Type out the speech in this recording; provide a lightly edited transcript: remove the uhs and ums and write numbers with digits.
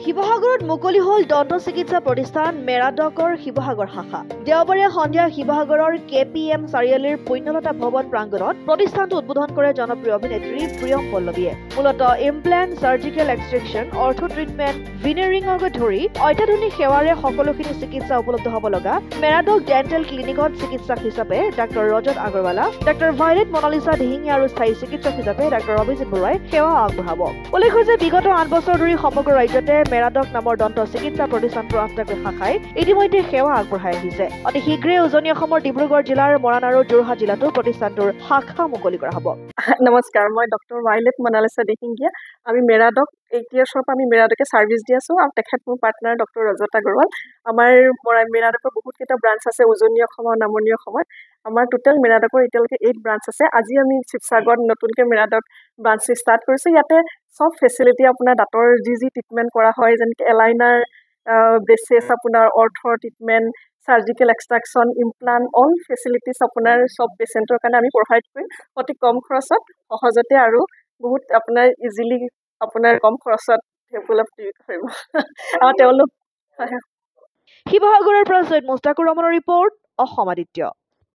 শিৱসাগৰত মুকলি হ'ল দন্ত চিকিৎসা প্ৰতিষ্ঠান মেৰাডকৰ শিৱসাগৰ শাখা। দেওবাৰে সন্ধিয়া শিৱসাগৰৰ KPM চাৰিআলিৰ পুণ্যলতা ভৱন প্ৰাংগণত প্ৰতিষ্ঠানটো উদ্বোধন কৰে জনপ্ৰিয় অভিনেত্ৰী প্ৰিয়ম পল্লৱীয়ে। মূলতঃ ইমপ্লেণ্ট, চাৰ্জিকেল এক্সট্ৰেকশ্যন, অৰ্থো ট্ৰিটমেণ্ট, ভিনেৰিঙকে ধৰি অত্যাধুনিক সেৱাৰে সকলোখিনি চিকিৎসা উপলব্ধ হ'ব লগা মেৰাডক ডেণ্টেল ক্লিনিকত চিকিৎসক হিচাপে ডাঃ ৰজত আগৰৱালা, ডাঃ ভায়লেট মনালিছা দিহিঙীয়া আৰু স্থায়ী চিকিৎসক হিচাপে ডাঃ অভিজিত বৰুৱাই সেৱা আগবঢ়াব। উল্লেখ্য যে বিগত 8 বছৰ ধৰি সমগ্ৰ ৰাজ্যতে মেৰাডক নামৰ দন্ত চিকিৎসা প্ৰতিষ্ঠানটোৰ 8টাকৈ শাখাই ইতিমধ্যে সেৱা আগবঢ়াই আহিছে। অতি শীঘ্ৰে উজনি অসমৰ ডিব্ৰুগড় জিলাৰ মৰাণ আৰু যোৰহাট জিলাতো প্ৰতিষ্ঠানটোৰ শাখা মুকলি কৰা হ'ব। নমস্কাৰ, মই ডঃ ভায়লেট মনালিছা দিহিঙীয়া। আমি মেৰাডক 8 ইয়াৰ্ছৰ পৰা আমি মেৰাডকে ছাৰ্ভিচ দি আছোঁ আৰু তেখেত মোৰ পাৰ্টনাৰ ডঃ ৰজত আগৰৱাল। আমাৰ মেৰাডকৰ বহুতকেইটা ব্ৰাঞ্চ আছে উজনি অসমৰ, নামনি অসমত। আমাৰ টোটেল মেৰাডকৰ এতিয়ালৈকে 8 ব্ৰাঞ্চ আছে। আজি আমি শিৱসাগৰত নতুনকৈ মেৰাডক ব্ৰাঞ্চ ষ্টাৰ্ট কৰিছোঁ। ইয়াতে চব ফেচিলিটি আপোনাৰ দাঁতৰ যি ট্ৰিটমেণ্ট কৰা হয়, যেনেকৈ এলাইনাৰ, বেচেছ, আপোনাৰ অৰ্থৰ treatment, surgical extraction, implant, all facilities আপোনাৰ চব পেচেণ্টৰ কাৰণে আমি প্ৰভাইড কৰিম অতি কম খৰচত, সহজতে আৰু বহুত আপোনাৰ ইজিলি আপোনাৰ কম খৰচত উপলব্ধ কৰিব আৰু তেওঁলোক। শিৱসাগৰৰ পৰা চৈয়দ মুস্তাকুৰ ৰহমানৰ ৰিপৰ্ট, অসম আদিত্য।